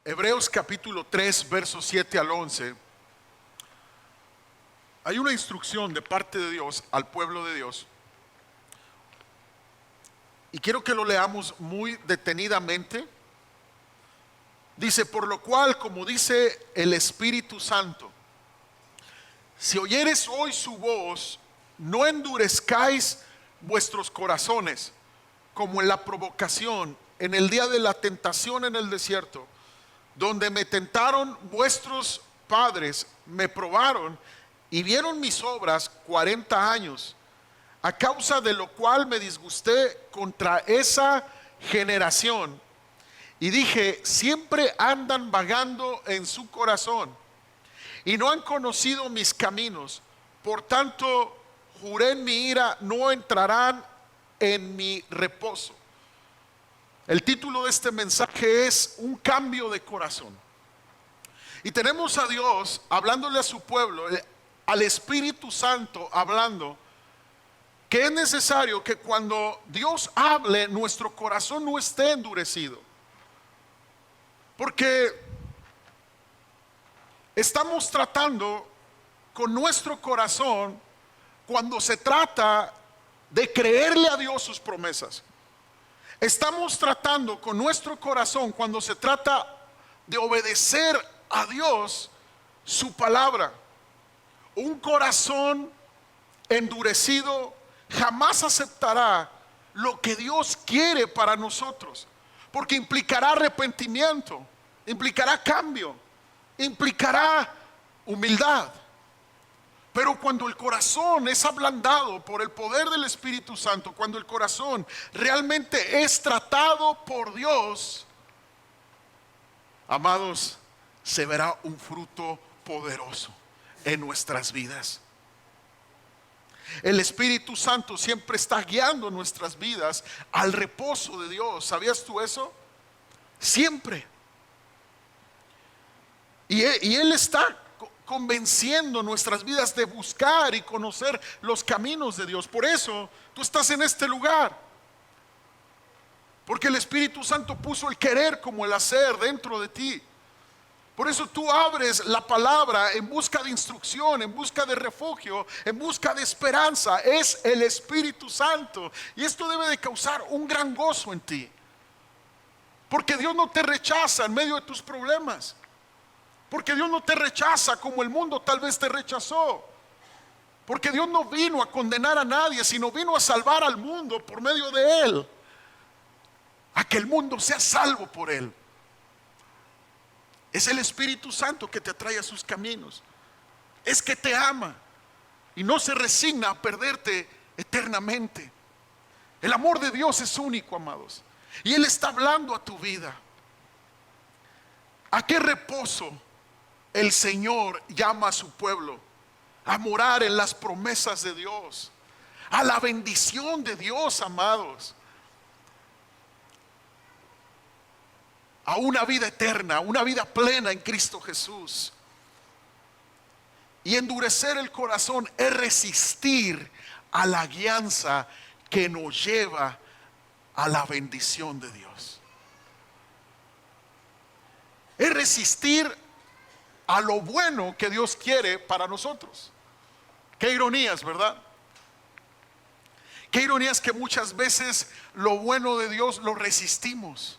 Hebreos capítulo 3, versos 7 al 11, hay una instrucción de parte de Dios al pueblo de Dios. Y quiero que lo leamos muy detenidamente. Dice, por lo cual, como dice el Espíritu Santo, si oyeres hoy su voz, no endurezcáis vuestros corazones, como en la provocación, en el día de la tentación en el desierto, donde me tentaron vuestros padres, me probaron y vieron mis obras 40 años, a causa de lo cual me disgusté contra esa generación. Y dije, siempre andan vagando en su corazón y no han conocido mis caminos. Por tanto, juré en mi ira, no entrarán en mi reposo. El título de este mensaje es un cambio de corazón. Y tenemos a Dios hablándole a su pueblo, al Espíritu Santo hablando, que es necesario que cuando Dios hable, nuestro corazón no esté endurecido. Porque estamos tratando con nuestro corazón cuando se trata de creerle a Dios sus promesas. Estamos tratando con nuestro corazón cuando se trata de obedecer a Dios su palabra. Un corazón endurecido jamás aceptará lo que Dios quiere para nosotros, porque implicará arrepentimiento, implicará cambio, implicará humildad. Pero cuando el corazón es ablandado por el poder del Espíritu Santo, cuando el corazón realmente es tratado por Dios, amados, se verá un fruto poderoso en nuestras vidas. El Espíritu Santo siempre está guiando nuestras vidas al reposo de Dios. ¿Sabías tú eso? Siempre. Y Él está convenciendo nuestras vidas de buscar y conocer los caminos de Dios. Por eso tú estás en este lugar, porque el Espíritu Santo puso el querer como el hacer dentro de ti. Por eso tú abres la palabra en busca de instrucción, en busca de refugio, en busca de esperanza. Es el Espíritu Santo, y esto debe de causar un gran gozo en ti, porque Dios no te rechaza en medio de tus problemas. Porque Dios no te rechaza como el mundo tal vez te rechazó. Porque Dios no vino a condenar a nadie, sino vino a salvar al mundo por medio de Él, a que el mundo sea salvo por Él. Es el Espíritu Santo que te atrae a sus caminos. Es que te ama y no se resigna a perderte eternamente. El amor de Dios es único, amados, y Él está hablando a tu vida. ¿A qué reposo el Señor llama a su pueblo? A morar en las promesas de Dios, a la bendición de Dios, amados, a una vida eterna, una vida plena en Cristo Jesús. Y endurecer el corazón es resistir a la guianza que nos lleva a la bendición de Dios. Es resistir a lo bueno que Dios quiere para nosotros. Qué ironías, ¿verdad? Qué ironías que muchas veces lo bueno de Dios lo resistimos.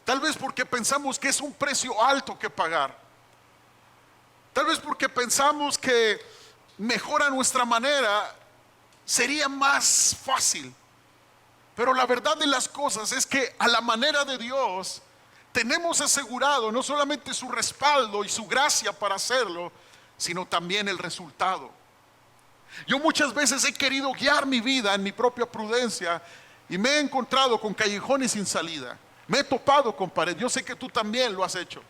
Tal vez porque pensamos que es un precio alto que pagar. Tal vez porque pensamos que mejor a nuestra manera sería más fácil. Pero la verdad de las cosas es que a la manera de Dios tenemos asegurado no solamente su respaldo y su gracia para hacerlo, sino también el resultado. Yo muchas veces he querido guiar mi vida en mi propia prudencia y me he encontrado con callejones sin salida. Me he topado con pared. Yo sé que tú también lo has hecho.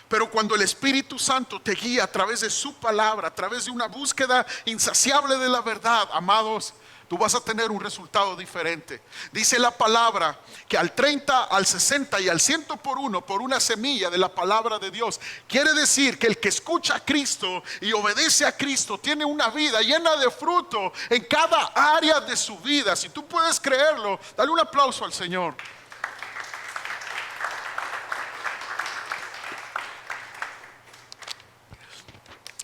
Pero cuando el Espíritu Santo te guía a través de su palabra, a través de una búsqueda insaciable de la verdad, amados, tú vas a tener un resultado diferente. Dice la palabra que al 30, al 60 y al 100 por uno, por una semilla de la palabra de Dios. Quiere decir que el que escucha a Cristo y obedece a Cristo tiene una vida llena de fruto en cada área de su vida. Si tú puedes creerlo, dale un aplauso al Señor.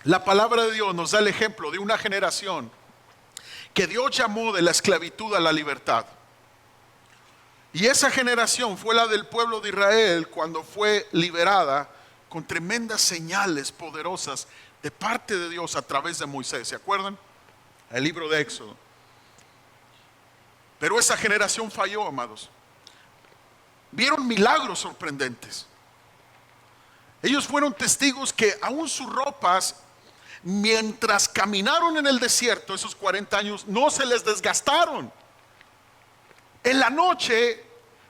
La palabra de Dios nos da el ejemplo de una generación que Dios llamó de la esclavitud a la libertad. Y esa generación fue la del pueblo de Israel cuando fue liberada con tremendas señales poderosas de parte de Dios a través de Moisés. ¿Se acuerdan? El libro de Éxodo. Pero esa generación falló, amados. Vieron milagros sorprendentes. Ellos fueron testigos que aún sus ropas, mientras caminaron en el desierto esos 40 años, no se les desgastaron. En la noche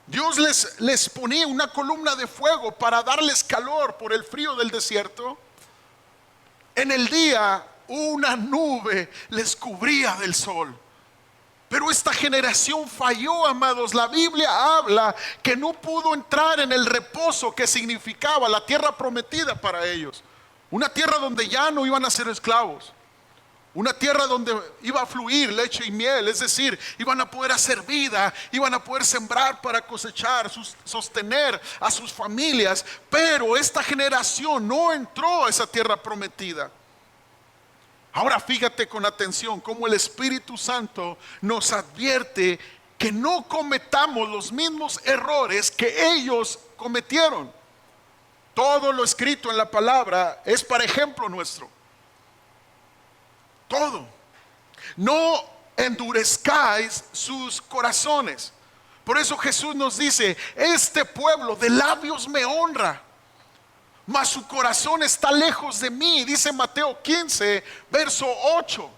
Dios les ponía una columna de fuego para darles calor por el frío del desierto. En el día una nube les cubría del sol. Pero esta generación falló, amados. La Biblia habla que no pudo entrar en el reposo que significaba la tierra prometida para ellos. Una tierra donde ya no iban a ser esclavos. Una tierra donde iba a fluir leche y miel, es decir, iban a poder hacer vida, iban a poder sembrar para cosechar, sostener a sus familias. Pero esta generación no entró a esa tierra prometida. Ahora fíjate con atención cómo el Espíritu Santo nos advierte que no cometamos los mismos errores que ellos cometieron. Todo lo escrito en la palabra es para ejemplo nuestro. Todo. No endurezcáis sus corazones. Por eso Jesús nos dice: este pueblo de labios me honra, mas su corazón está lejos de mí. Dice Mateo 15, verso 8.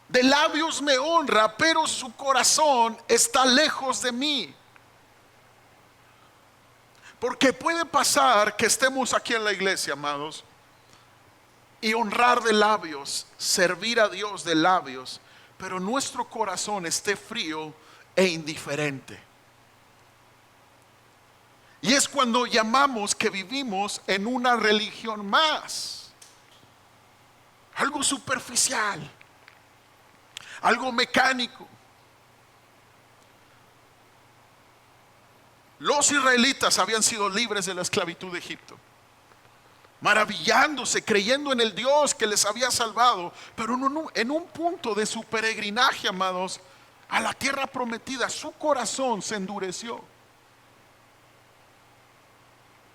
De labios me honra, pero su corazón está lejos de mí. Porque puede pasar que estemos aquí en la iglesia, amados, y honrar de labios, servir a Dios de labios, pero nuestro corazón esté frío e indiferente. Y es cuando llamamos que vivimos en una religión más, algo superficial, algo mecánico. Los israelitas habían sido libres de la esclavitud de Egipto, maravillándose, creyendo en el Dios que les había salvado. Pero en un punto de su peregrinaje, amados, a la tierra prometida, su corazón se endureció.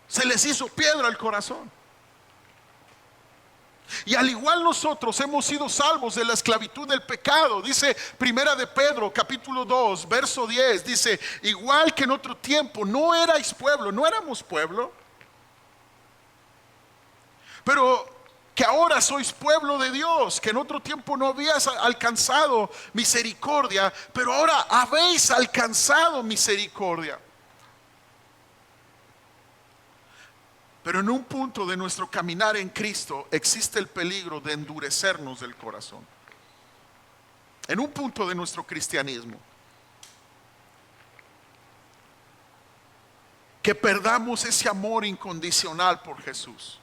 Se les hizo piedra el corazón. Y al igual nosotros hemos sido salvos de la esclavitud del pecado. Dice Primera de Pedro capítulo 2 verso 10, dice: igual que en otro tiempo no erais pueblo, no éramos pueblo, pero que ahora sois pueblo de Dios, que en otro tiempo no habías alcanzado misericordia, pero ahora habéis alcanzado misericordia. Pero en un punto de nuestro caminar en Cristo existe el peligro de endurecernos del corazón. En un punto de nuestro cristianismo, que perdamos ese amor incondicional por Jesús,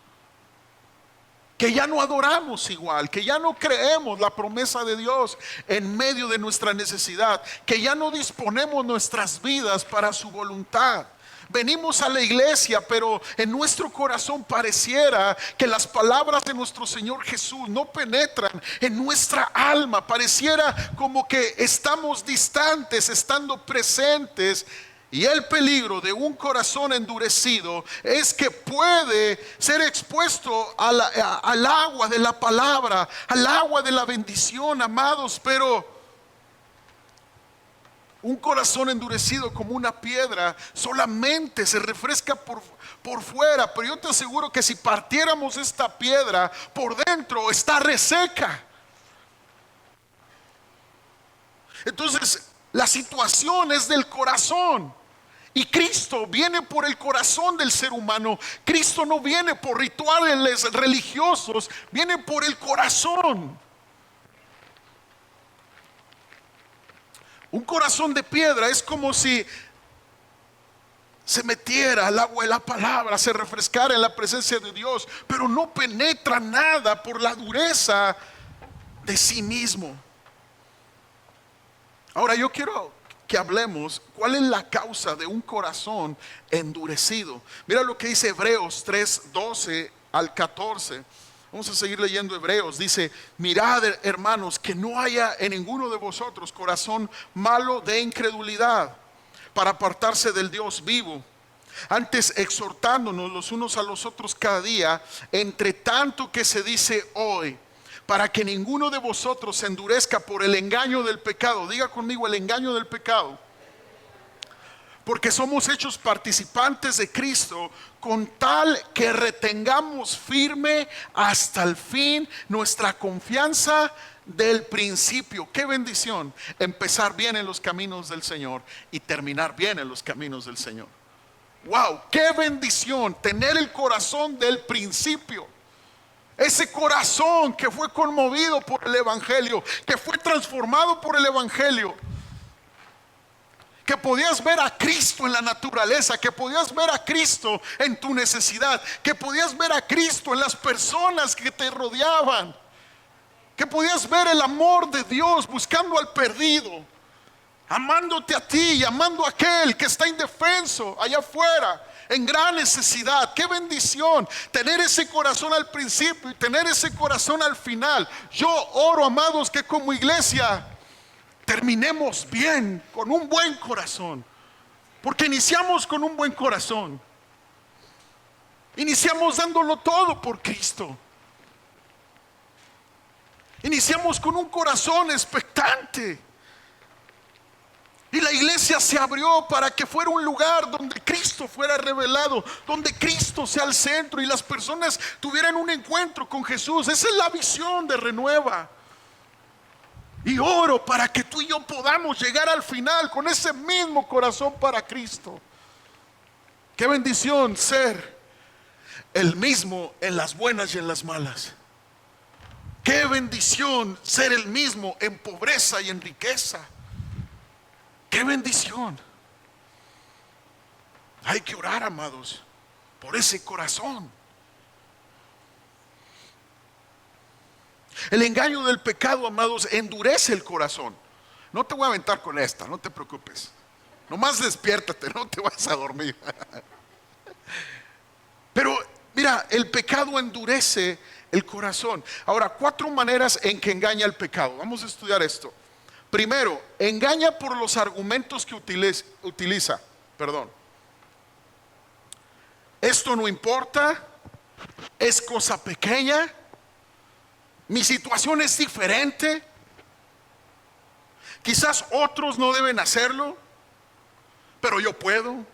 que ya no adoramos igual, que ya no creemos la promesa de Dios en medio de nuestra necesidad, que ya no disponemos nuestras vidas para su voluntad. Venimos a la iglesia, pero en nuestro corazón pareciera que las palabras de nuestro Señor Jesús no penetran en nuestra alma. Pareciera como que estamos distantes, estando presentes. Y el peligro de un corazón endurecido es que puede ser expuesto al agua de la palabra, al agua de la bendición, amados. Pero un corazón endurecido como una piedra solamente se refresca por fuera, pero yo te aseguro que si partiéramos esta piedra, por dentro está reseca. Entonces la situación es del corazón, y Cristo viene por el corazón del ser humano. Cristo no viene por rituales religiosos, viene por el corazón. Un corazón de piedra es como si se metiera al agua de la palabra, se refrescara en la presencia de Dios, pero no penetra nada por la dureza de sí mismo. Ahora yo quiero que hablemos cuál es la causa de un corazón endurecido. Mira lo que dice Hebreos 3:12 al 14. Vamos a seguir leyendo Hebreos. Dice: mirad, hermanos, que no haya en ninguno de vosotros corazón malo de incredulidad para apartarse del Dios vivo. Antes exhortándonos los unos a los otros cada día, entre tanto que se dice hoy, para que ninguno de vosotros se endurezca por el engaño del pecado. Diga conmigo: el engaño del pecado. Porque somos hechos participantes de Cristo, con tal que retengamos firme hasta el fin nuestra confianza del principio. Qué bendición empezar bien en los caminos del Señor y terminar bien en los caminos del Señor. Wow, qué bendición tener el corazón del principio. Ese corazón que fue conmovido por el Evangelio, que fue transformado por el Evangelio, que podías ver a Cristo en la naturaleza, que podías ver a Cristo en tu necesidad, que podías ver a Cristo en las personas que te rodeaban, que podías ver el amor de Dios buscando al perdido, amándote a ti y amando a aquel que está indefenso allá afuera, en gran necesidad. Qué bendición tener ese corazón al principio y tener ese corazón al final. Yo oro, amados, que como iglesia terminemos bien, con un buen corazón, porque iniciamos con un buen corazón. Iniciamos dándolo todo por Cristo. Iniciamos con un corazón expectante. Y la iglesia se abrió para que fuera un lugar donde Cristo fuera revelado, donde Cristo sea el centro y las personas tuvieran un encuentro con Jesús. Esa es la visión de Renueva. Y oro para que tú y yo podamos llegar al final con ese mismo corazón para Cristo. Qué bendición ser el mismo en las buenas y en las malas. Qué bendición ser el mismo en pobreza y en riqueza. Qué bendición. Hay que orar, amados, por ese corazón. El engaño del pecado, amados, endurece el corazón. No te voy a aventar con esta, no te preocupes. Nomás despiértate, no te vayas a dormir. Pero mira, el pecado endurece el corazón. Ahora, 4 maneras en que engaña el pecado. Vamos a estudiar esto. Primero, engaña por los argumentos que utiliza. Esto no importa, es cosa pequeña, mi situación es diferente, quizás otros no deben hacerlo, pero yo puedo.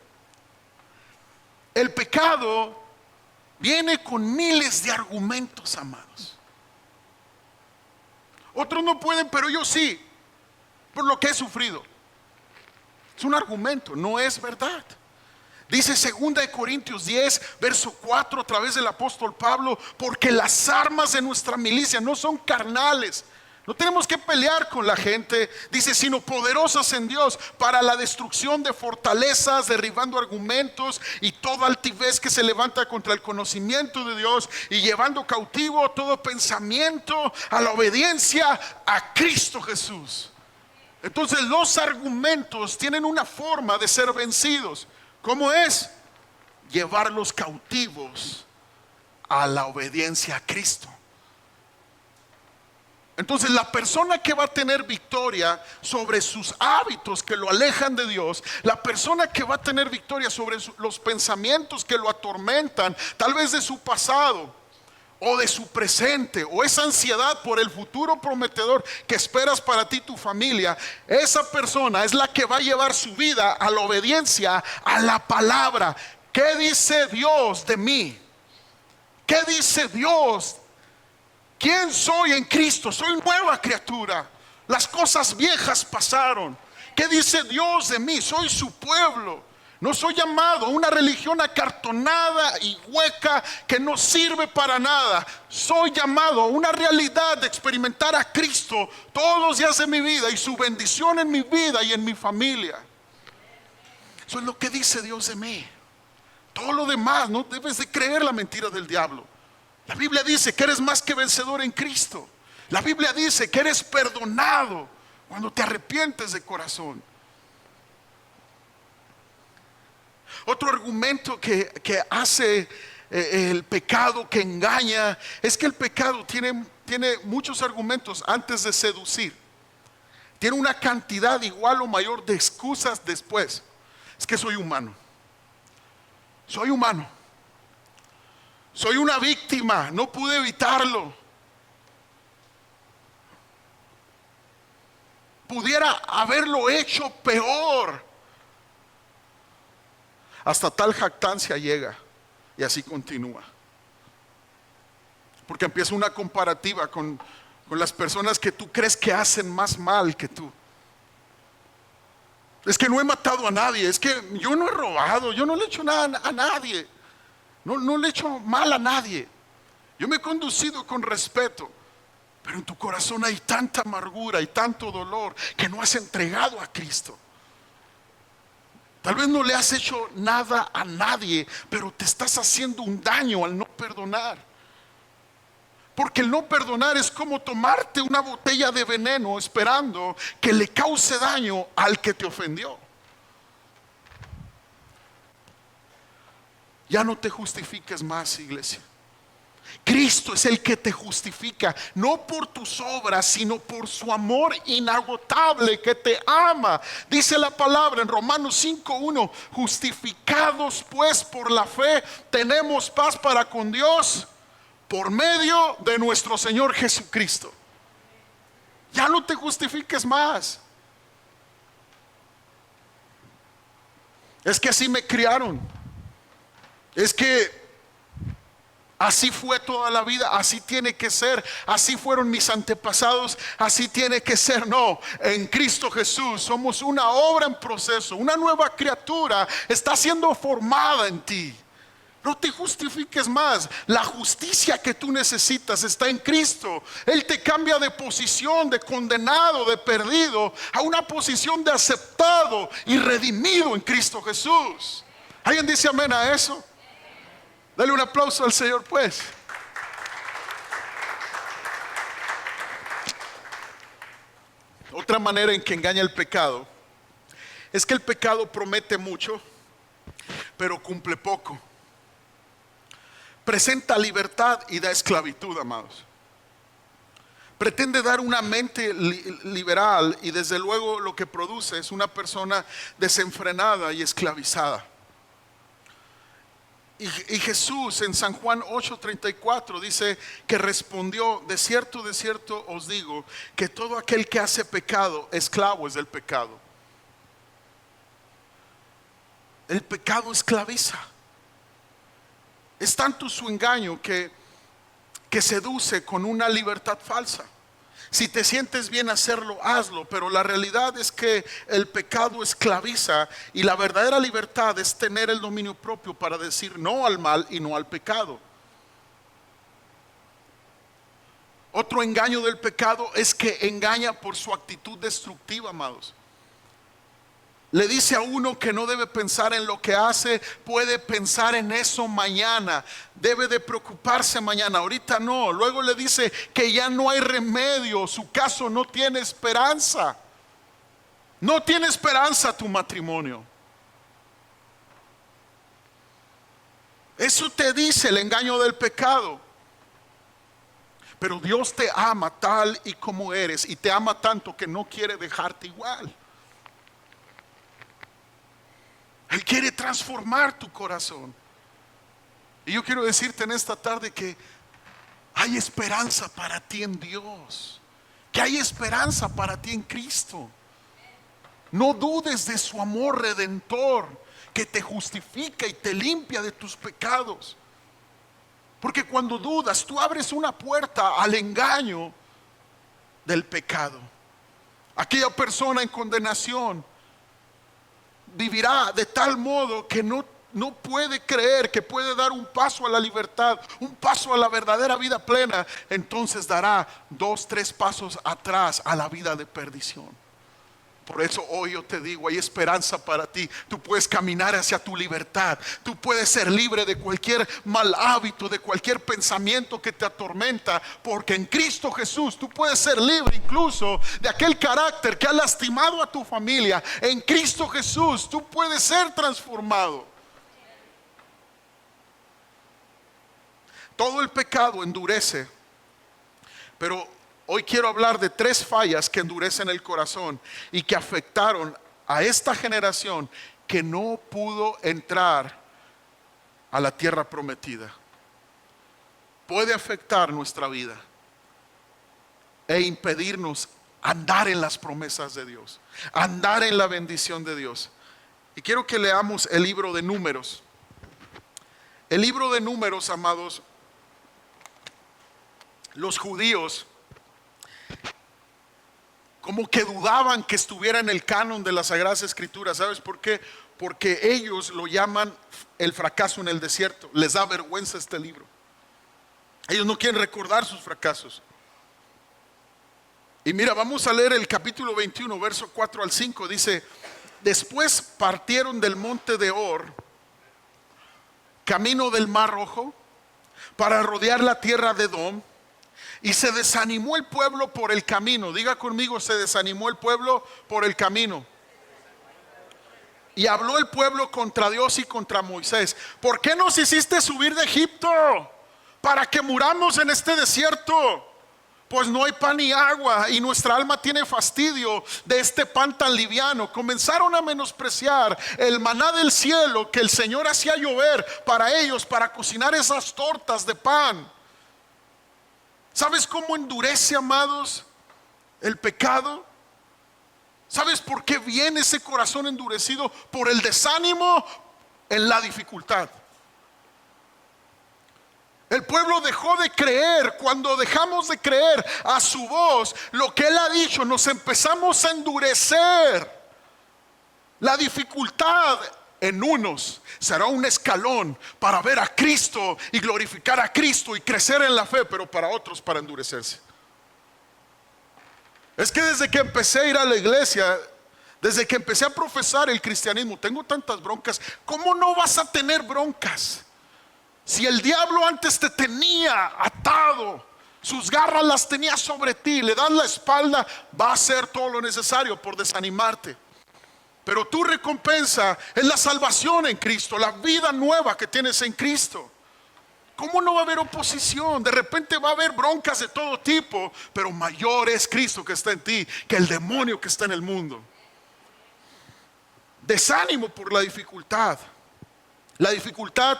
El pecado viene con miles de argumentos, amados. Otros no pueden, pero yo sí, por lo que he sufrido. Es un argumento, no es verdad. Dice 2 Corintios 10, verso 4, a través del apóstol Pablo: porque las armas de nuestra milicia no son carnales. No tenemos que pelear con la gente, dice, sino poderosas en Dios para la destrucción de fortalezas, derribando argumentos y toda altivez que se levanta contra el conocimiento de Dios, y llevando cautivo todo pensamiento a la obediencia a Cristo Jesús. Entonces los argumentos tienen una forma de ser vencidos. ¿Cómo es? Llevarlos cautivos a la obediencia a Cristo. Entonces la persona que va a tener victoria sobre sus hábitos que lo alejan de Dios, la persona que va a tener victoria sobre los pensamientos que lo atormentan, tal vez de su pasado o de su presente, o esa ansiedad por el futuro prometedor que esperas para ti y tu familia, esa persona es la que va a llevar su vida a la obediencia a la palabra. ¿Qué dice Dios de mí? ¿Qué dice Dios? ¿Quién soy en Cristo? Soy nueva criatura. Las cosas viejas pasaron. ¿Qué dice Dios de mí? Soy su pueblo. No soy llamado a una religión acartonada y hueca que no sirve para nada. Soy llamado a una realidad de experimentar a Cristo todos los días de mi vida y su bendición en mi vida y en mi familia. Eso es lo que dice Dios de mí. Todo lo demás, no debes de creer la mentira del diablo. La Biblia dice que eres más que vencedor en Cristo. La Biblia dice que eres perdonado cuando te arrepientes de corazón. Otro argumento que hace el pecado que engaña. Es que el pecado tiene muchos argumentos antes de seducir. Tiene una cantidad igual o mayor de excusas después. Es que soy humano. Soy humano. Soy una víctima. No pude evitarlo. Pudiera haberlo hecho peor. Hasta tal jactancia llega. Y así continúa. Porque empieza una comparativa con las personas que tú crees que hacen más mal que tú. Es que no he matado a nadie. Es que yo no he robado. Yo no le he hecho nada a nadie. No le he hecho mal a nadie. Yo me he conducido con respeto. Pero en tu corazón hay tanta amargura y tanto dolor que no has entregado a Cristo. Tal vez no le has hecho nada a nadie, pero te estás haciendo un daño al no perdonar. Porque el no perdonar es como tomarte una botella de veneno esperando que le cause daño al que te ofendió. Ya no te justifiques más, iglesia. Cristo es el que te justifica, no por tus obras, sino por su amor inagotable que te ama. Dice la palabra en Romanos 5:1: justificados pues por la fe, tenemos paz para con Dios por medio de nuestro Señor Jesucristo. Ya no te justifiques más. Es que así me criaron. Es que así fue toda la vida, así tiene que ser, así fueron mis antepasados, así tiene que ser. No, en Cristo Jesús somos una obra en proceso, una nueva criatura está siendo formada en ti. No te justifiques más. La justicia que tú necesitas está en Cristo. Él te cambia de posición de condenado, de perdido, a una posición de aceptado y redimido en Cristo Jesús. ¿Alguien dice amén a eso? Dale un aplauso al Señor, pues. Otra manera en que engaña el pecado es que el pecado promete mucho, pero cumple poco. Presenta libertad y da esclavitud, amados. Pretende dar una mente liberal y desde luego lo que produce es una persona desenfrenada y esclavizada. Y Jesús en San Juan 8:34 dice que respondió: de cierto os digo que todo aquel que hace pecado, esclavo es del pecado. El pecado esclaviza. Es tanto su engaño que seduce con una libertad falsa. Si te sientes bien hacerlo, hazlo, pero la realidad es que el pecado esclaviza y la verdadera libertad es tener el dominio propio para decir no al mal y no al pecado. Otro engaño del pecado es que engaña por su actitud destructiva, amados. Le dice a uno que no debe pensar en lo que hace, puede pensar en eso mañana, debe de preocuparse mañana, ahorita no. Luego le dice que ya no hay remedio, su caso no tiene esperanza. No tiene esperanza tu matrimonio. Eso te dice el engaño del pecado. Pero Dios te ama tal y como eres y te ama tanto que no quiere dejarte igual. Él quiere transformar tu corazón. Y yo quiero decirte en esta tarde que hay esperanza para ti en Dios, que hay esperanza para ti en Cristo. No dudes de su amor redentor que te justifica y te limpia de tus pecados. Porque cuando dudas, tú abres una puerta al engaño del pecado. Aquella persona en condenación vivirá de tal modo que no puede creer que puede dar un paso a la libertad, un paso a la verdadera vida plena. Entonces dará 2, 3 pasos atrás a la vida de perdición. Por eso hoy yo te digo, hay esperanza para ti. Tú puedes caminar hacia tu libertad. Tú puedes ser libre de cualquier mal hábito, de cualquier pensamiento que te atormenta. Porque en Cristo Jesús tú puedes ser libre incluso de aquel carácter que ha lastimado a tu familia. En Cristo Jesús tú puedes ser transformado. Todo el pecado endurece, pero hoy quiero hablar de 3 fallas que endurecen el corazón y que afectaron a esta generación que no pudo entrar a la tierra prometida. Puede afectar nuestra vida e impedirnos andar en las promesas de Dios, andar en la bendición de Dios. Y quiero que leamos el libro de Números. El libro de Números, amados, los judíos como que dudaban que estuviera en el canon de las Sagradas Escrituras. ¿Sabes por qué? Porque ellos lo llaman el fracaso en el desierto. Les da vergüenza este libro. Ellos no quieren recordar sus fracasos. Y mira, vamos a leer el capítulo 21, verso 4 al 5. Dice: después partieron del monte de Or, camino del Mar Rojo, para rodear la tierra de Edom. Y se desanimó el pueblo por el camino. Diga conmigo: se desanimó el pueblo por el camino. Y habló el pueblo contra Dios y contra Moisés: ¿por qué nos hiciste subir de Egipto para que muramos en este desierto? Pues no hay pan ni agua, y nuestra alma tiene fastidio de este pan tan liviano. Comenzaron a menospreciar el maná del cielo que el Señor hacía llover para ellos, para cocinar esas tortas de pan. ¿Sabes cómo endurece, amados, el pecado? ¿Sabes por qué viene ese corazón endurecido? Por el desánimo en la dificultad. El pueblo dejó de creer. Cuando dejamos de creer a su voz, lo que Él ha dicho, nos empezamos a endurecer. La dificultad en unos será un escalón para ver a Cristo y glorificar a Cristo y crecer en la fe, pero para otros para endurecerse. Es que desde que empecé a ir a la iglesia, desde que empecé a profesar el cristianismo, tengo tantas broncas. ¿Cómo no vas a tener broncas? Si el diablo antes te tenía atado, sus garras las tenía sobre ti, le das la espalda, va a hacer todo lo necesario por desanimarte. Pero tu recompensa es la salvación en Cristo, la vida nueva que tienes en Cristo. ¿Cómo no va a haber oposición? De repente va a haber broncas de todo tipo, pero mayor es Cristo que está en ti que el demonio que está en el mundo. Desánimo por la dificultad. La dificultad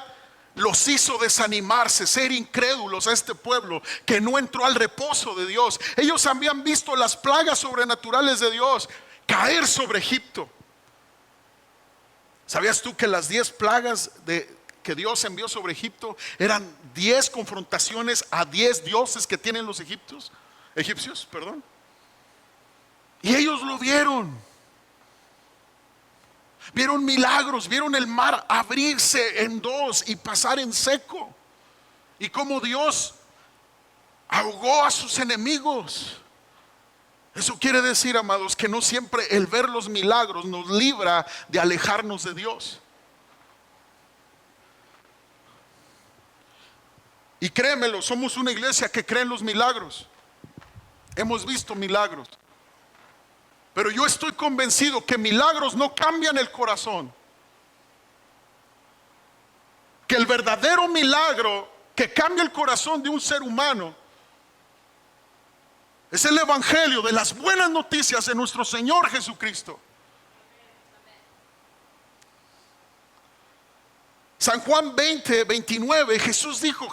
los hizo desanimarse, ser incrédulos a este pueblo que no entró al reposo de Dios. Ellos habían visto las plagas sobrenaturales de Dios caer sobre Egipto. ¿Sabías tú que las 10 plagas que Dios envió sobre Egipto eran 10 confrontaciones a 10 dioses que tienen los egipcios? Y ellos lo vieron. Vieron milagros, vieron el mar abrirse en 2 y pasar en seco. Y cómo Dios ahogó a sus enemigos. Eso quiere decir, amados, que no siempre el ver los milagros nos libra de alejarnos de Dios. Y créemelo, somos una iglesia que cree en los milagros. Hemos visto milagros. Pero yo estoy convencido que milagros no cambian el corazón. Que el verdadero milagro que cambia el corazón de un ser humano es el evangelio de las buenas noticias de nuestro Señor Jesucristo. San Juan 20:29, Jesús dijo: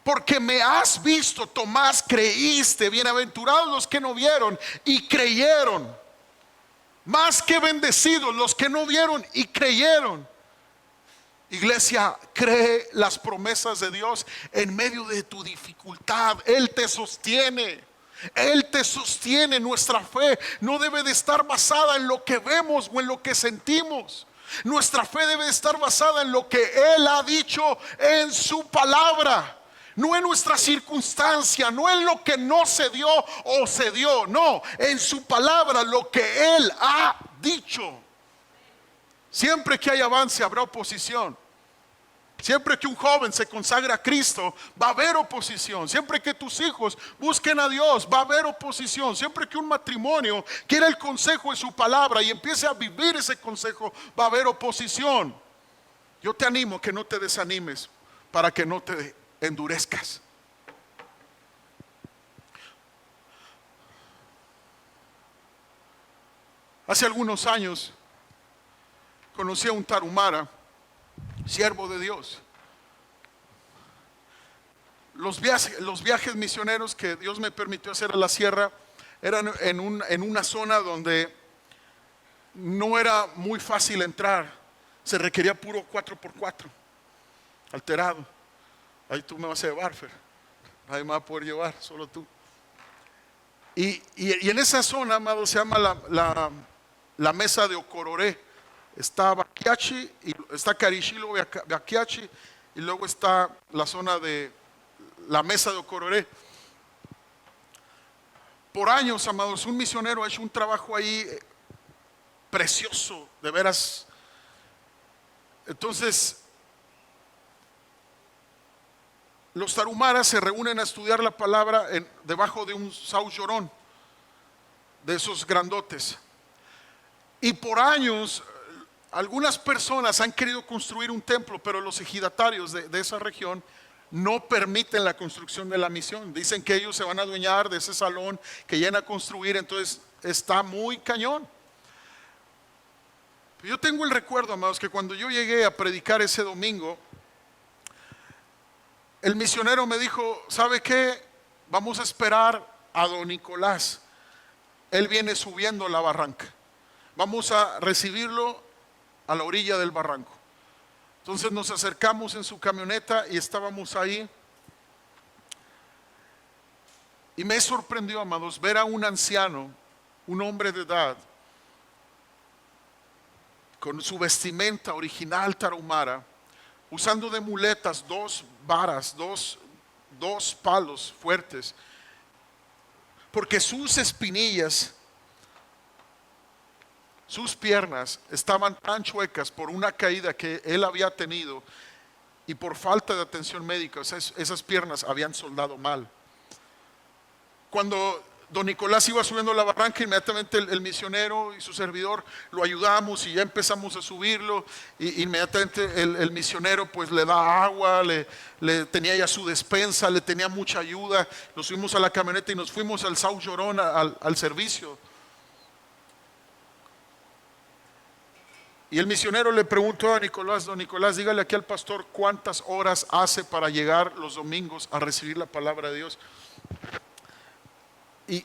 porque me has visto, Tomás, creíste. Bienaventurados los que no vieron y creyeron. Más que bendecidos los que no vieron y creyeron. Iglesia, cree las promesas de Dios en medio de tu dificultad. Él te sostiene. Él te sostiene. Nuestra fe no debe de estar basada en lo que vemos o en lo que sentimos. Nuestra fe debe de estar basada en lo que Él ha dicho en su palabra. No en nuestra circunstancia, no en lo que no se dio o se dio. No, en su palabra, lo que Él ha dicho. Siempre que hay avance habrá oposición. Siempre que un joven se consagra a Cristo, va a haber oposición. Siempre que tus hijos busquen a Dios, va a haber oposición. Siempre que un matrimonio quiera el consejo de su palabra y empiece a vivir ese consejo, va a haber oposición. Yo te animo a que no te desanimes para que no te endurezcas. Hace algunos años conocí a un tarumara, siervo de Dios. Los viajes misioneros que Dios me permitió hacer a la sierra eran en una zona donde no era muy fácil entrar. Se requería puro 4x4 alterado. Ahí tú me vas a llevar, Fer. Nadie me va a poder llevar, solo tú. Y en esa zona, amado, se llama la mesa de Ocororé. Está Baquiachi, y está Carishilo, Baquiachi, y luego está la zona de la mesa de Ocororé. Por años, amados, un misionero ha hecho un trabajo ahí precioso, de veras. Entonces, los tarumaras se reúnen a estudiar la palabra debajo de un sau llorón, de esos grandotes. Y por años, algunas personas han querido construir un templo, pero los ejidatarios de esa región no permiten la construcción de la misión. Dicen que ellos se van a adueñar de ese salón que llegan a construir, entonces está muy cañón. Yo tengo el recuerdo, amados, que cuando yo llegué a predicar ese domingo, el misionero me dijo: ¿sabe qué? Vamos a esperar a don Nicolás. Él viene subiendo la barranca. Vamos a recibirlo a la orilla del barranco. Entonces nos acercamos en su camioneta y estábamos ahí. Y me sorprendió, amados, ver a un anciano, un hombre de edad, con su vestimenta original tarahumara, usando de muletas 2 varas, dos palos fuertes, porque sus espinillas, sus piernas estaban tan chuecas por una caída que él había tenido y por falta de atención médica. Esas piernas habían soldado mal. Cuando don Nicolás iba subiendo la barranca, inmediatamente el misionero y su servidor lo ayudamos y ya empezamos a subirlo. Y inmediatamente el misionero pues le da agua, le tenía ya su despensa, le tenía mucha ayuda. Nos subimos a la camioneta y nos fuimos al Sau Llorón al servicio. Y el misionero le preguntó a Nicolás: don Nicolás, dígale aquí al pastor cuántas horas hace para llegar los domingos a recibir la palabra de Dios. Y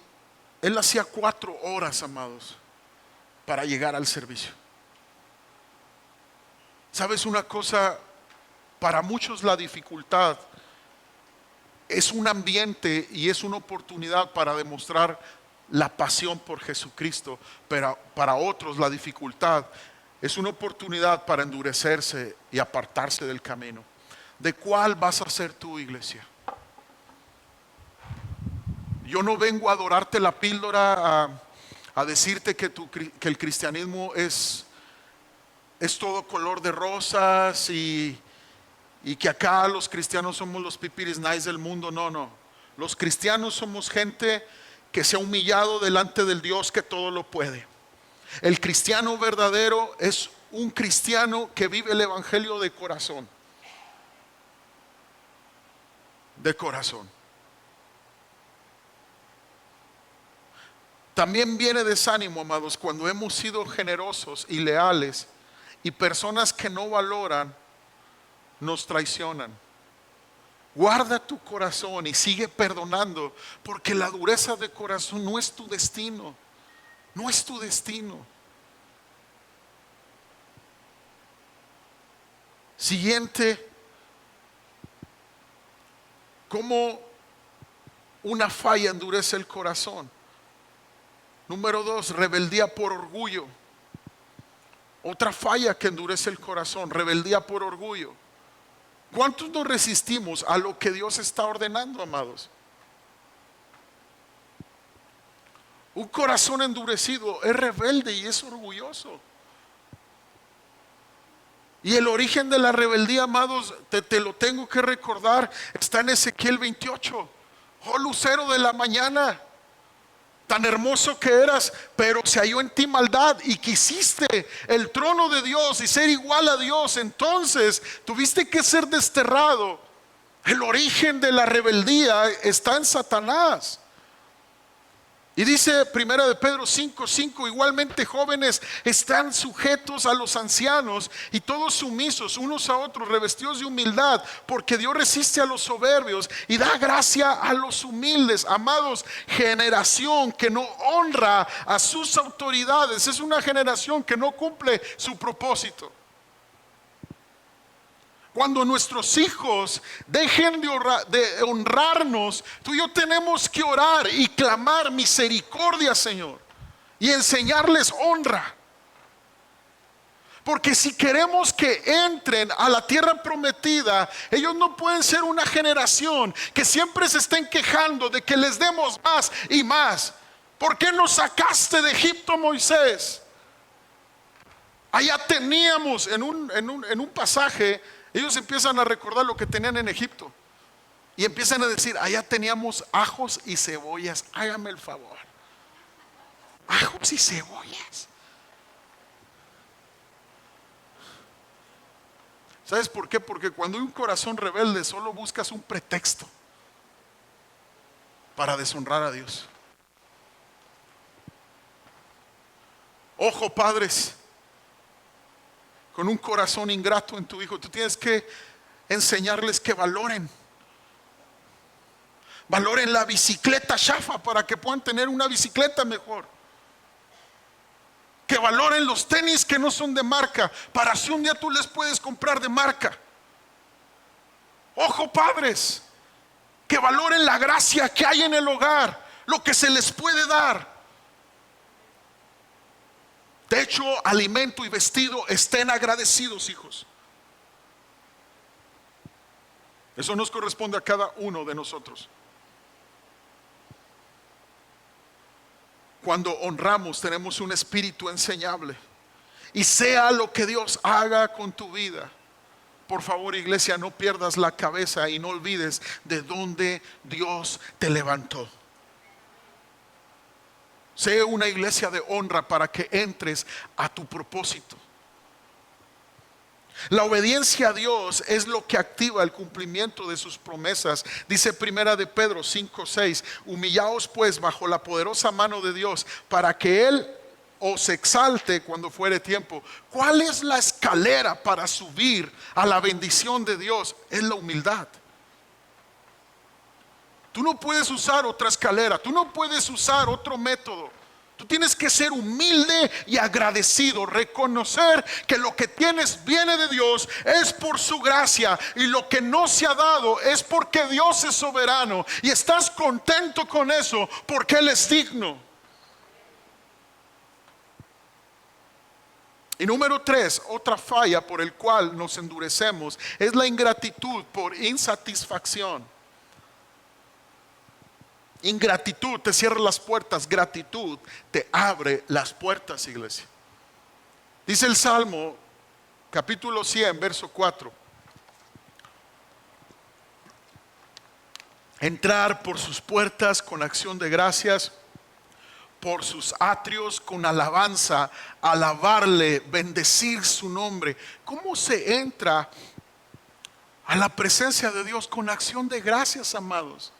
él hacía 4 horas, amados, para llegar al servicio. ¿Sabes una cosa? Para muchos la dificultad es un ambiente y es una oportunidad para demostrar la pasión por Jesucristo, pero para otros la dificultad es una oportunidad para endurecerse y apartarse del camino. ¿De cuál vas a ser tú, iglesia? Yo no vengo a adorarte la píldora, a decirte que el cristianismo es todo color de rosas y que acá los cristianos somos los pipiris nice del mundo. No. Los cristianos somos gente que se ha humillado delante del Dios que todo lo puede. El cristiano verdadero es un cristiano que vive el evangelio de corazón. De corazón. También viene desánimo, amados, cuando hemos sido generosos y leales y personas que no valoran nos traicionan. Guarda tu corazón y sigue perdonando, porque la dureza de corazón no es tu destino. No es tu destino. Siguiente, ¿cómo una falla endurece el corazón? Número 2, rebeldía por orgullo. Otra falla que endurece el corazón, rebeldía por orgullo. ¿Cuántos nos resistimos a lo que Dios está ordenando, amados? Un corazón endurecido es rebelde y es orgulloso. Y el origen de la rebeldía, amados, te lo tengo que recordar, está en Ezequiel 28. Oh, lucero de la mañana, tan hermoso que eras, pero se halló en ti maldad y quisiste el trono de Dios y ser igual a Dios. Entonces tuviste que ser desterrado El origen de la rebeldía está en Satanás. Y dice Primera de Pedro 5:5, igualmente jóvenes están sujetos a los ancianos y todos sumisos unos a otros, revestidos de humildad, porque Dios resiste a los soberbios y da gracia a los humildes. Amados, generación que no honra a sus autoridades es una generación que no cumple su propósito. Cuando nuestros hijos dejen de honrarnos, tú y yo tenemos que orar y clamar misericordia, Señor, y enseñarles honra. Porque si queremos que entren a la tierra prometida, ellos no pueden ser una generación que siempre se estén quejando de que les demos más y más. ¿Por qué nos sacaste de Egipto, Moisés? Allá teníamos en un pasaje. Ellos empiezan a recordar lo que tenían en Egipto y empiezan a decir, allá teníamos ajos y cebollas. Hágame el favor, ajos y cebollas. ¿Sabes por qué? Porque cuando hay un corazón rebelde solo buscas un pretexto para deshonrar a Dios. Ojo, padres, con un corazón ingrato en tu hijo, tú tienes que enseñarles que valoren la bicicleta chafa para que puedan tener una bicicleta mejor. Que valoren los tenis que no son de marca para si un día tú les puedes comprar de marca. Ojo, padres, que valoren la gracia que hay en el hogar, lo que se les puede dar. Techo, alimento y vestido, estén agradecidos, hijos. Eso nos corresponde a cada uno de nosotros. Cuando honramos, tenemos un espíritu enseñable. Y sea lo que Dios haga con tu vida, por favor, iglesia, no pierdas la cabeza y no olvides de dónde Dios te levantó. Sé una iglesia de honra para que entres a tu propósito. La obediencia a Dios es lo que activa el cumplimiento de sus promesas. Dice Primera de Pedro 5:6, humillaos pues bajo la poderosa mano de Dios para que Él os exalte cuando fuere tiempo. ¿Cuál es la escalera para subir a la bendición de Dios? Es la humildad. Tú no puedes usar otra escalera, tú no puedes usar otro método. Tú tienes que ser humilde y agradecido, reconocer que lo que tienes viene de Dios, es por su gracia, y lo que no se ha dado es porque Dios es soberano y estás contento con eso porque Él es digno. Y número 3, otra falla por el cual nos endurecemos es la ingratitud por insatisfacción. Ingratitud te cierra las puertas, gratitud te abre las puertas, iglesia. Dice el Salmo, capítulo 100, verso 4. Entrar por sus puertas con acción de gracias, por sus atrios con alabanza, alabarle, bendecir su nombre. ¿Cómo se entra a la presencia de Dios? Con acción de gracias, amados.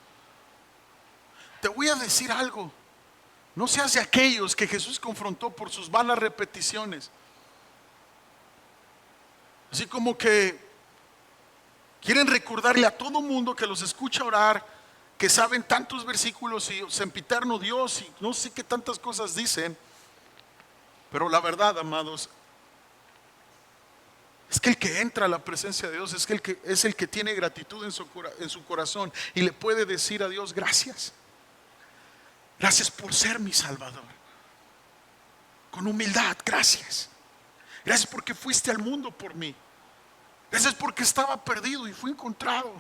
Te voy a decir algo, no seas de aquellos que Jesús confrontó por sus vanas repeticiones. Así como que quieren recordarle a todo mundo que los escucha orar, que saben tantos versículos y sempiterno Dios y no sé qué tantas cosas dicen. Pero la verdad, amados, es que el que entra a la presencia de Dios es el que tiene gratitud en su corazón y le puede decir a Dios, gracias. Gracias por ser mi Salvador. Con humildad, gracias. Gracias porque fuiste al mundo por mí. Gracias porque estaba perdido y fui encontrado.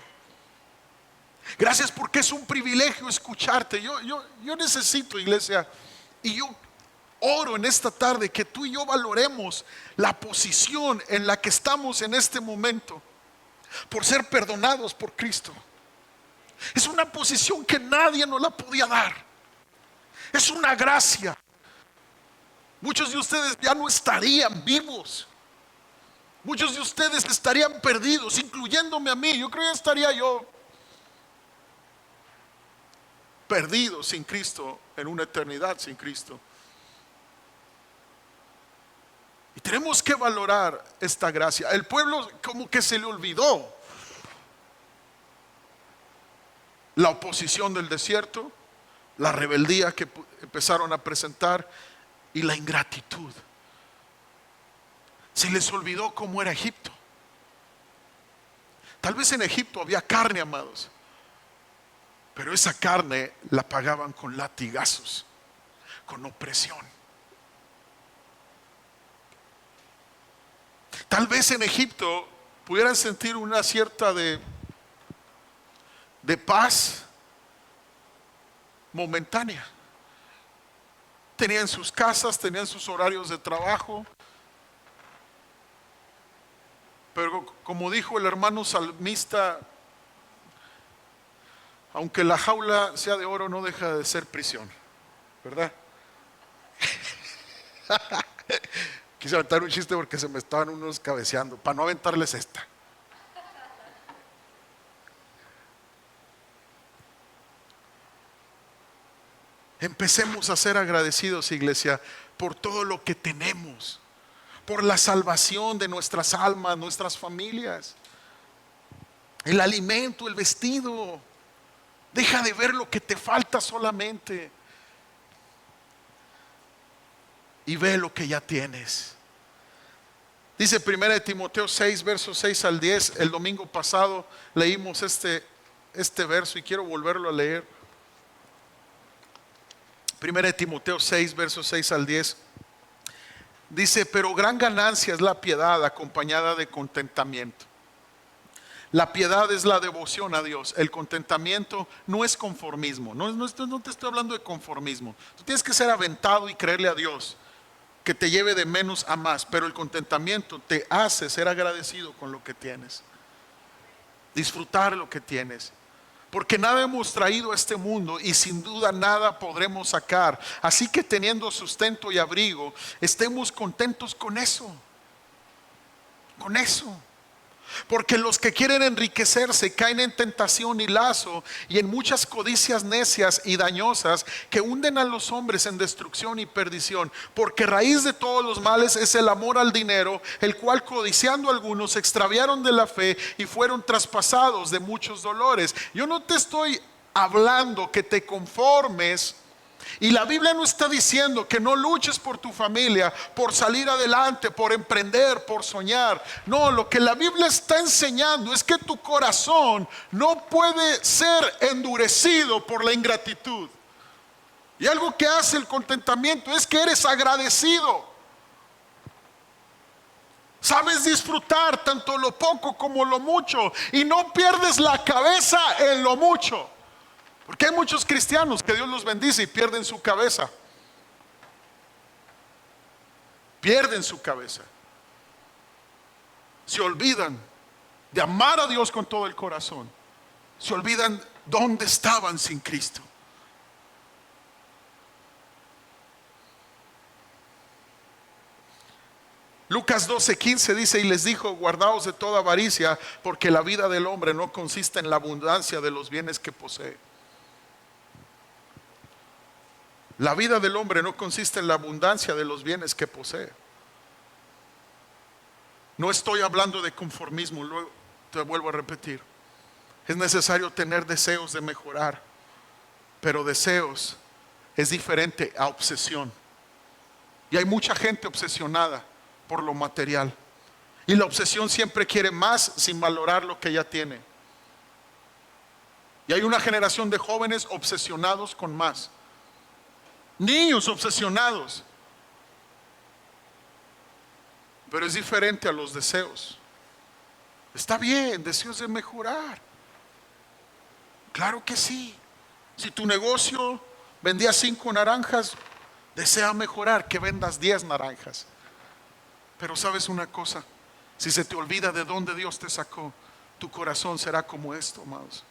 Gracias porque es un privilegio escucharte. Yo necesito, iglesia, y yo oro en esta tarde que tú y yo valoremos la posición en la que estamos en este momento por ser perdonados por Cristo. Es una posición que nadie nos la podía dar. Es una gracia. Muchos de ustedes ya no estarían vivos. Muchos de ustedes estarían perdidos, incluyéndome a mí. Yo creo que estaría yo perdidos sin Cristo, en una eternidad sin Cristo. Y tenemos que valorar esta gracia. El pueblo como que se le olvidó la oposición del desierto, la rebeldía que empezaron a presentar y la ingratitud. Se les olvidó cómo era Egipto. Tal vez en Egipto había carne, amados, pero esa carne la pagaban con latigazos, con opresión. Tal vez en Egipto pudieran sentir una cierta de paz momentánea. Tenían sus casas, tenían sus horarios de trabajo. Pero como dijo el hermano salmista, aunque la jaula sea de oro, no deja de ser prisión, ¿verdad? Quise aventar un chiste porque se me estaban unos cabeceando, para no aventarles esta. Empecemos a ser agradecidos, iglesia, por todo lo que tenemos, por la salvación de nuestras almas, nuestras familias, el alimento, el vestido. Deja de ver lo que te falta solamente y ve lo que ya tienes. Dice 1 Timoteo 6, versos 6 al 10. El domingo pasado leímos este verso y quiero volverlo a leer. 1 Timoteo 6, versos 6 al 10. Dice: pero gran ganancia es la piedad acompañada de contentamiento. La piedad es la devoción a Dios. El contentamiento no es conformismo. No te estoy hablando de conformismo. Tú tienes que ser aventado y creerle a Dios que te lleve de menos a más. Pero el contentamiento te hace ser agradecido con lo que tienes. Disfrutar lo que tienes. Porque nada hemos traído a este mundo y sin duda nada podremos sacar. Así que teniendo sustento y abrigo, estemos contentos con eso. Con eso. Porque los que quieren enriquecerse caen en tentación y lazo y en muchas codicias necias y dañosas que hunden a los hombres en destrucción y perdición. Porque raíz de todos los males es el amor al dinero, el cual codiciando algunos se extraviaron de la fe y fueron traspasados de muchos dolores. Yo no te estoy hablando que te conformes. Y la Biblia no está diciendo que no luches por tu familia, por salir adelante, por emprender, por soñar. No, lo que la Biblia está enseñando es que tu corazón no puede ser endurecido por la ingratitud. Y algo que hace el contentamiento es que eres agradecido. Sabes disfrutar tanto lo poco como lo mucho y no pierdes la cabeza en lo mucho. Porque hay muchos cristianos que Dios los bendice y pierden su cabeza. Pierden su cabeza. Se olvidan de amar a Dios con todo el corazón. Se olvidan dónde estaban sin Cristo. Lucas 12:15 dice: y les dijo: guardaos de toda avaricia, porque la vida del hombre no consiste en la abundancia de los bienes que posee. La vida del hombre no consiste en la abundancia de los bienes que posee. No estoy hablando de conformismo, luego te vuelvo a repetir. Es necesario tener deseos de mejorar, pero deseos es diferente a obsesión. Y hay mucha gente obsesionada por lo material. Y la obsesión siempre quiere más sin valorar lo que ya tiene. Y hay una generación de jóvenes obsesionados con más. Niños obsesionados. Pero es diferente a los deseos. Está bien, deseos de mejorar. Claro que sí. Si tu negocio vendía 5 naranjas, desea mejorar que vendas 10 naranjas. Pero sabes una cosa, si se te olvida de dónde Dios te sacó, tu corazón será como esto, amados.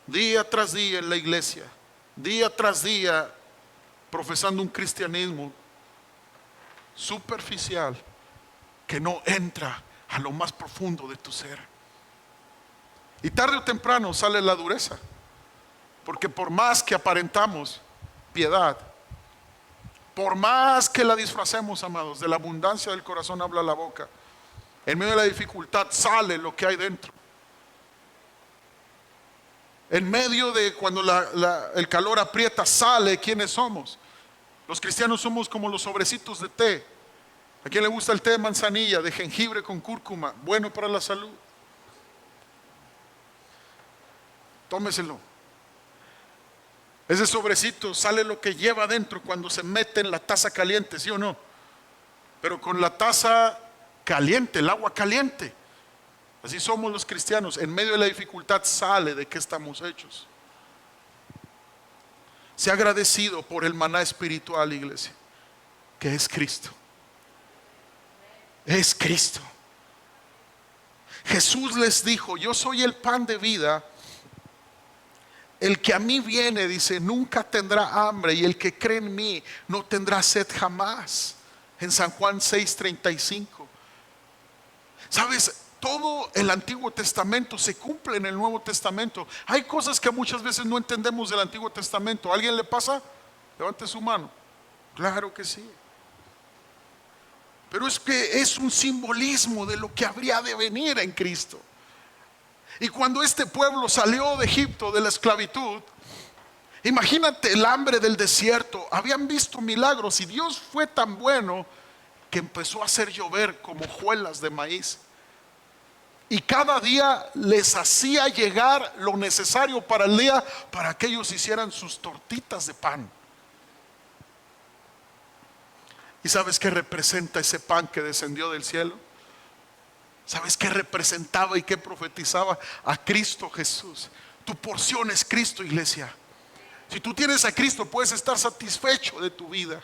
Día tras día en la iglesia, día tras día profesando un cristianismo superficial que no entra a lo más profundo de tu ser. Y tarde o temprano sale la dureza. Porque por más que aparentamos piedad, por más que la disfracemos, amados, de la abundancia del corazón habla la boca. En medio de la dificultad sale lo que hay dentro. En medio de cuando el calor aprieta, sale quiénes somos. Los cristianos somos como los sobrecitos de té. ¿A quién le gusta el té de manzanilla, de jengibre con cúrcuma? Bueno para la salud. Tómeselo. Ese sobrecito sale lo que lleva adentro cuando se mete en la taza caliente, ¿sí o no? Pero con la taza caliente, el agua caliente. Así somos los cristianos. En medio de la dificultad sale de qué estamos hechos. Sea agradecido por el maná espiritual, iglesia, que es Cristo. Es Cristo. Jesús les dijo: yo soy el pan de vida. El que a mí viene, dice, nunca tendrá hambre, y el que cree en mí no tendrá sed jamás. En San Juan 6:35. ¿Sabes? Todo el Antiguo Testamento se cumple en el Nuevo Testamento. Hay cosas que muchas veces no entendemos del Antiguo Testamento. ¿A alguien le pasa? Levante su mano. Claro que sí. Pero es que es un simbolismo de lo que habría de venir en Cristo. Y cuando este pueblo salió de Egipto, de la esclavitud, imagínate el hambre del desierto. Habían visto milagros y Dios fue tan bueno que empezó a hacer llover como hojuelas de maíz. Y cada día les hacía llegar lo necesario para el día, para que ellos hicieran sus tortitas de pan. ¿Y sabes qué representa ese pan que descendió del cielo? ¿Sabes qué representaba y qué profetizaba? A Cristo Jesús. Tu porción es Cristo, iglesia. Si tú tienes a Cristo, puedes estar satisfecho de tu vida.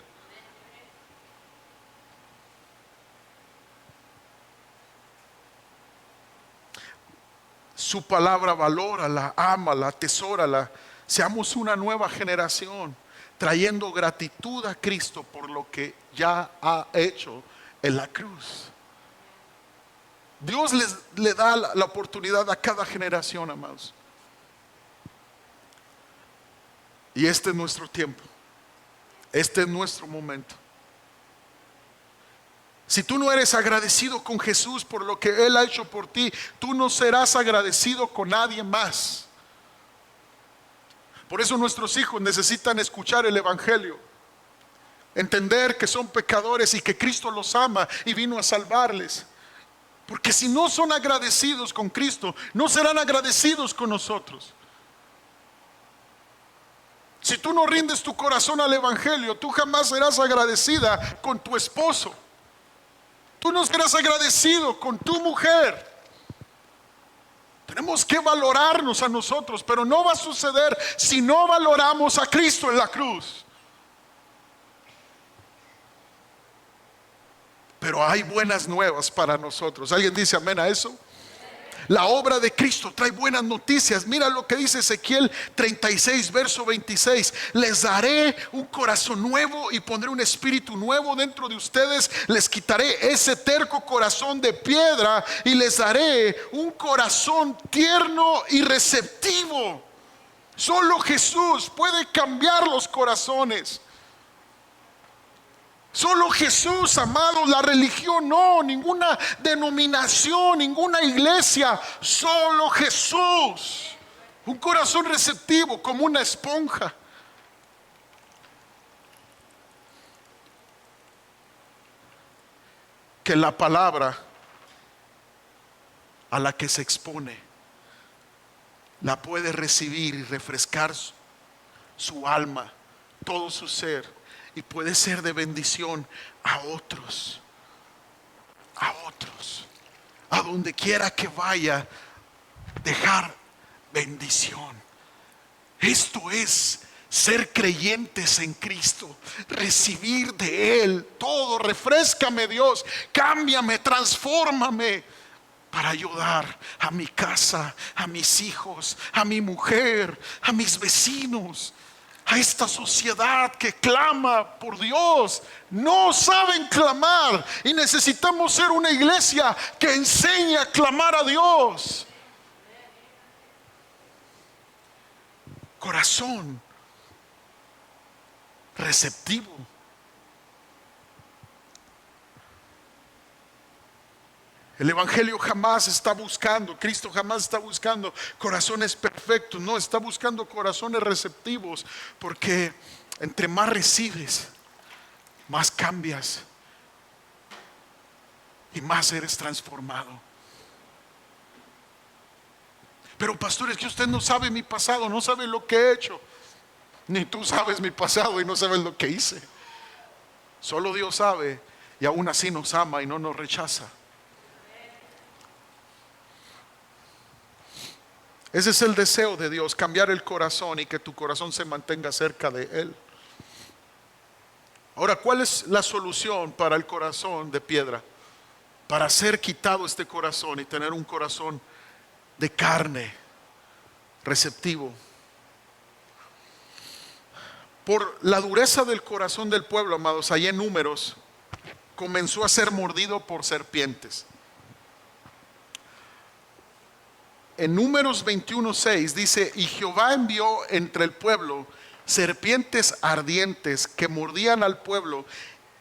Su palabra valórala, ámala, atesórala. Seamos una nueva generación, trayendo gratitud a Cristo por lo que ya ha hecho en la cruz. Dios le da la oportunidad a cada generación, amados. Y este es nuestro tiempo. Este es nuestro momento. Si tú no eres agradecido con Jesús por lo que Él ha hecho por ti, tú no serás agradecido con nadie más. Por eso nuestros hijos necesitan escuchar el Evangelio, entender que son pecadores y que Cristo los ama y vino a salvarles. Porque si no son agradecidos con Cristo, no serán agradecidos con nosotros. Si tú no rindes tu corazón al Evangelio, tú jamás serás agradecida con tu esposo. Tú no serás agradecido con tu mujer. Tenemos que valorarnos a nosotros, pero no va a suceder si no valoramos a Cristo en la cruz. Pero hay buenas nuevas para nosotros. ¿Alguien dice amén a eso? La obra de Cristo trae buenas noticias. Mira lo que dice Ezequiel 36, verso 26. Les daré un corazón nuevo y pondré un espíritu nuevo dentro de ustedes. Les quitaré ese terco corazón de piedra y les daré un corazón tierno y receptivo. Solo Jesús puede cambiar los corazones. Solo Jesús, amados. La religión no, ninguna denominación, ninguna iglesia. Solo Jesús. Un corazón receptivo como una esponja. Que la palabra a la que se expone la puede recibir y refrescar su alma, todo su ser. Y puede ser de bendición a otros. A otros. A donde quiera que vaya, dejar bendición. Esto es ser creyentes en Cristo. Recibir de Él todo. Refréscame, Dios. Cámbiame, transfórmame. Para ayudar a mi casa, a mis hijos, a mi mujer, a mis vecinos. A esta sociedad que clama por Dios. No saben clamar y necesitamos ser una iglesia que enseñe a clamar a Dios. corazón receptivo. El Evangelio jamás está buscando, Cristo jamás está buscando corazones perfectos, no, está buscando corazones receptivos, porque entre más recibes, más cambias y más eres transformado. Pero pastor, es que usted no sabe mi pasado, no sabe lo que he hecho, ni tú sabes mi pasado y no sabes lo que hice. Solo Dios sabe, y aún así nos ama y no nos rechaza. Ese es el deseo de Dios, cambiar el corazón y que tu corazón se mantenga cerca de Él. Ahora, ¿cuál es la solución para el corazón de piedra? Para ser quitado este corazón y tener un corazón de carne, receptivo. Por la dureza del corazón del pueblo, amados, allá en Números, comenzó a ser mordido por serpientes. En Números 21:6 dice: y Jehová envió entre el pueblo serpientes ardientes que mordían al pueblo,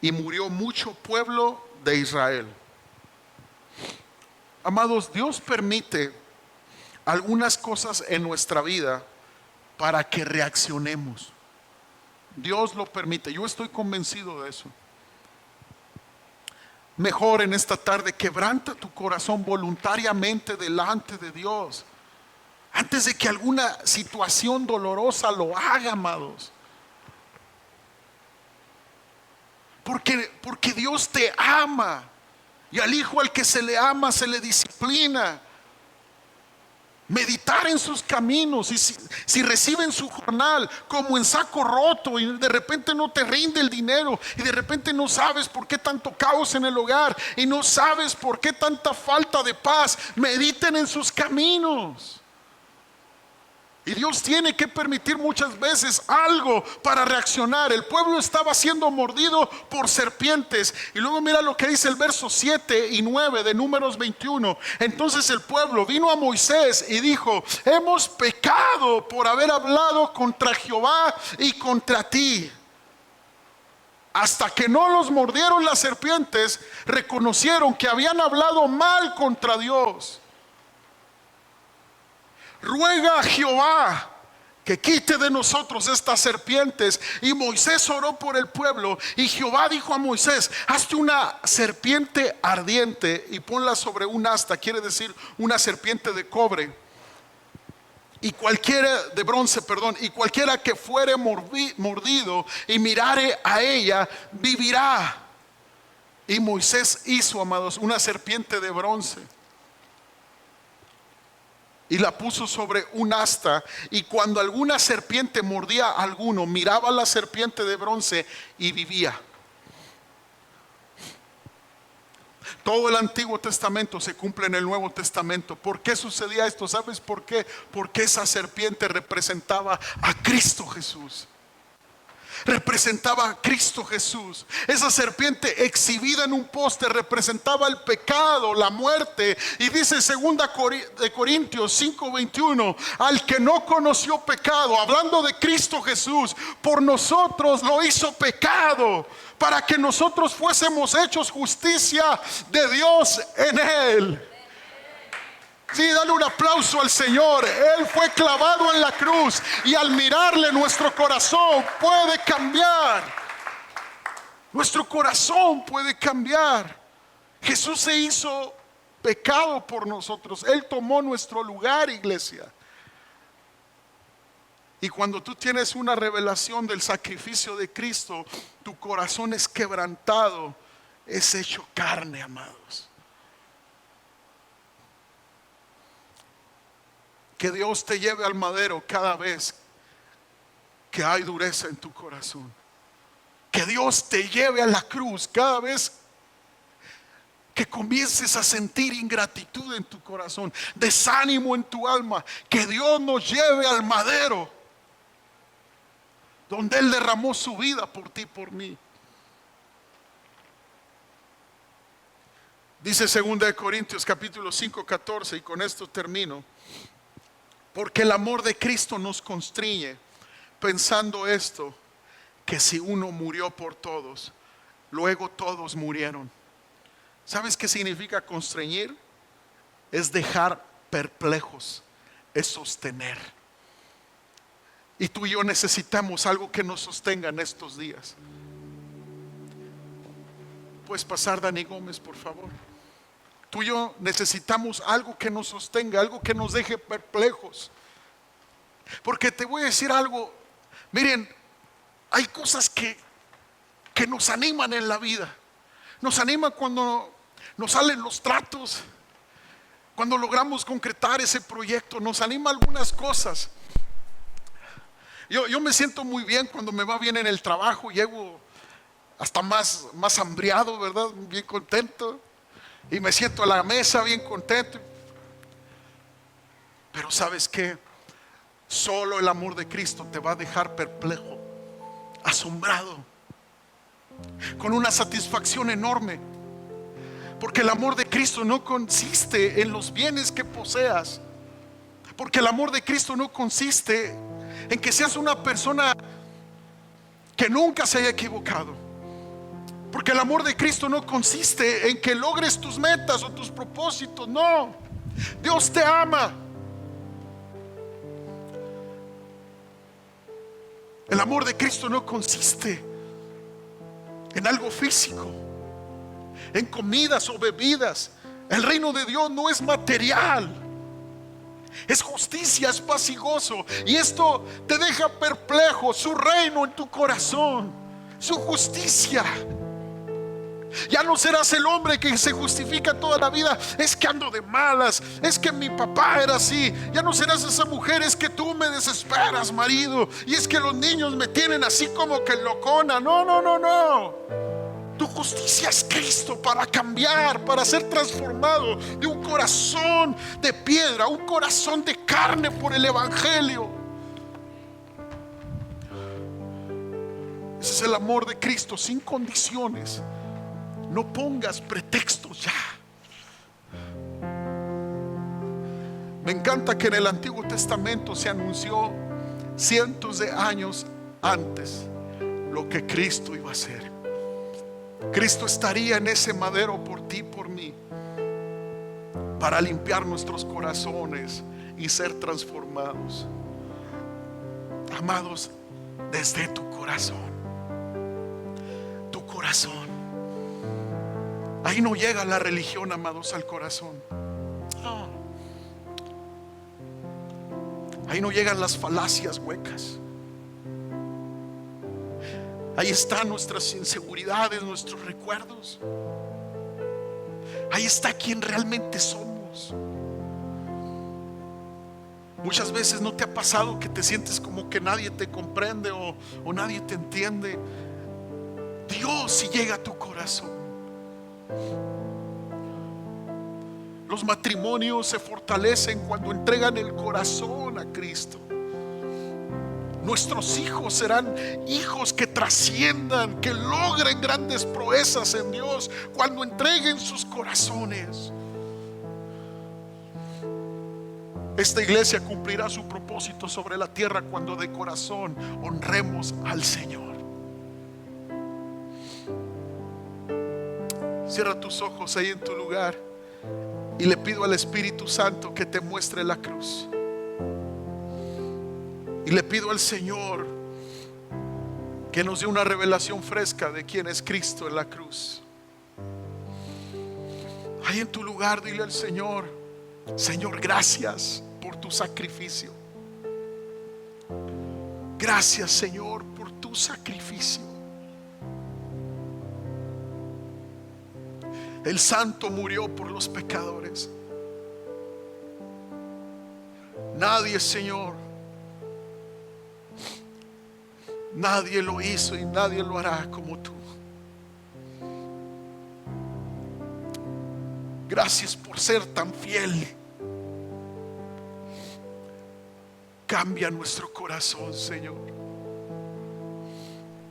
y murió mucho pueblo de Israel. Amados, Dios permite algunas cosas en nuestra vida para que reaccionemos. Dios lo permite, yo estoy convencido de eso. Mejor en esta tarde, quebranta tu corazón voluntariamente delante de Dios, antes de que alguna situación dolorosa lo haga, amados. Porque Dios te ama, y al hijo al que se le ama se le disciplina. Meditar en sus caminos, y si reciben su jornal como en saco roto, y de repente no te rinde el dinero, y de repente no sabes por qué tanto caos en el hogar, y no sabes por qué tanta falta de paz, mediten en sus caminos. Y Dios tiene que permitir muchas veces algo para reaccionar. El pueblo estaba siendo mordido por serpientes. Y luego mira lo que dice el verso 7 y 9 de Números 21. Entonces el pueblo vino a Moisés y dijo: hemos pecado por haber hablado contra Jehová y contra ti. Hasta que no los mordieron las serpientes, reconocieron que habían hablado mal contra Dios. Ruega a Jehová que quite de nosotros estas serpientes. Y Moisés oró por el pueblo, y Jehová dijo a Moisés: hazte una serpiente ardiente y ponla sobre un asta, quiere decir una serpiente de cobre, y cualquiera de bronce, perdón, y cualquiera que fuere mordido y mirare a ella, vivirá. Y Moisés hizo, amados, una serpiente de bronce, y la puso sobre un asta, y cuando alguna serpiente mordía a alguno, miraba a la serpiente de bronce y vivía. Todo el Antiguo Testamento se cumple en el Nuevo Testamento. ¿Por qué sucedía esto? ¿Sabes por qué? Porque esa serpiente representaba a Cristo Jesús. Representaba a Cristo Jesús. Esa serpiente exhibida en un poste representaba el pecado, la muerte. Y dice 2 Corintios 5:21: al que no conoció pecado, hablando de Cristo Jesús, por nosotros lo hizo pecado, para que nosotros fuésemos hechos justicia de Dios en Él. Sí, dale un aplauso al Señor. Él fue clavado en la cruz, y al mirarle nuestro corazón puede cambiar. Nuestro corazón puede cambiar. Jesús se hizo pecado por nosotros. Él tomó nuestro lugar, iglesia. Y cuando tú tienes una revelación del sacrificio de Cristo, tu corazón es quebrantado, es hecho carne, amados. Que Dios te lleve al madero cada vez que hay dureza en tu corazón. Que Dios te lleve a la cruz cada vez que comiences a sentir ingratitud en tu corazón, desánimo en tu alma. Que Dios nos lleve al madero, donde Él derramó su vida por ti y por mí. Dice 2 Corintios capítulo 5:14, y con esto termino: Porque el amor de Cristo nos constriñe, pensando esto, que si uno murió por todos, luego todos murieron. ¿Sabes qué significa constreñir? Es dejar perplejos, es sostener. Y tú y yo necesitamos algo que nos sostenga en estos días. ¿Puedes pasar, Dani Gómez, por favor? Tú y yo necesitamos algo que nos sostenga, algo que nos deje perplejos. Porque te voy a decir algo, miren, hay cosas que nos animan en la vida. Nos anima cuando nos salen los tratos, cuando logramos concretar ese proyecto, nos anima algunas cosas. Yo me siento muy bien cuando me va bien en el trabajo, llego hasta más hambriado, ¿verdad? Bien contento. Y me siento a la mesa bien contento. Pero ¿sabes qué? Solo el amor de Cristo te va a dejar perplejo, asombrado, con una satisfacción enorme. Porque el amor de Cristo no consiste en los bienes que poseas. Porque el amor de Cristo no consiste en que seas una persona que nunca se haya equivocado. Porque el amor de Cristo no consiste en que logres tus metas o tus propósitos. No, Dios te ama. El amor de Cristo no consiste en algo físico, en comidas o bebidas. El reino de Dios no es material, es justicia, es paz y gozo. Y esto te deja perplejo. Su reino en tu corazón, su justicia. Ya no serás el hombre que se justifica toda la vida. Es que ando de malas, es que mi papá era así. Ya no serás esa mujer, es que tú me desesperas, marido. Y es que los niños me tienen así como que locona. No, no, no, no. Tu justicia es Cristo para cambiar, para ser transformado de un corazón de piedra a un corazón de carne por el Evangelio. Ese es el amor de Cristo sin condiciones. No pongas pretextos ya. Me encanta que en el Antiguo Testamento se anunció cientos de años antes lo que Cristo iba a hacer. Cristo estaría en ese madero por ti y por mí, para limpiar nuestros corazones y ser transformados. Amados, desde tu corazón. Tu corazón. Ahí no llega la religión, amados, al corazón. Ahí no llegan las falacias huecas. Ahí están nuestras inseguridades, nuestros recuerdos. Ahí está quien realmente somos. Muchas veces no te ha pasado que te sientes como que nadie te comprende o nadie te entiende. Dios sí llega a tu corazón. Los matrimonios se fortalecen cuando entregan el corazón a Cristo. Nuestros hijos serán hijos que trasciendan, que logren grandes proezas en Dios cuando entreguen sus corazones. Esta iglesia cumplirá su propósito sobre la tierra cuando de corazón honremos al Señor. Cierra tus ojos ahí en tu lugar y le pido al Espíritu Santo que te muestre la cruz. Y le pido al Señor que nos dé una revelación fresca de quién es Cristo en la cruz. Ahí en tu lugar dile al Señor: Señor, gracias por tu sacrificio. Gracias, Señor, por tu sacrificio. El Santo murió por los pecadores. Nadie, Señor, nadie lo hizo y nadie lo hará como tú. Gracias por ser tan fiel. Cambia nuestro corazón, Señor.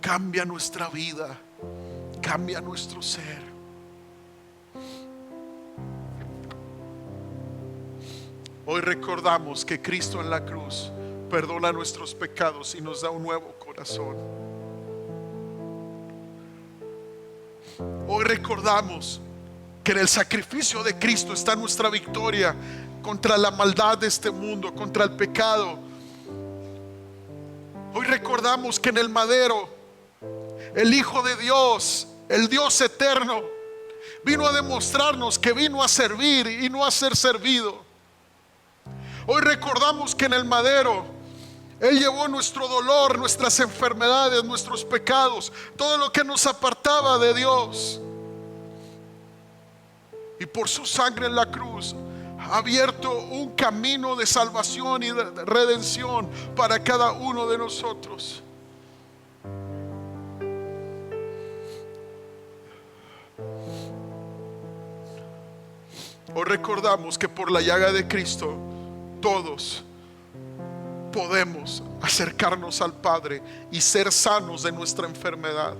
Cambia nuestra vida. Cambia nuestro ser. Hoy recordamos que Cristo en la cruz perdona nuestros pecados y nos da un nuevo corazón. Hoy recordamos que en el sacrificio de Cristo está nuestra victoria contra la maldad de este mundo, contra el pecado. Hoy recordamos que en el madero el Hijo de Dios, el Dios eterno, vino a demostrarnos que vino a servir y no a ser servido. Hoy recordamos que en el madero Él llevó nuestro dolor, nuestras enfermedades, nuestros pecados, todo lo que nos apartaba de Dios. Y por su sangre en la cruz ha abierto un camino de salvación y de redención para cada uno de nosotros. Hoy recordamos que por la llaga de Cristo todos podemos acercarnos al Padre y ser sanos de nuestra enfermedad.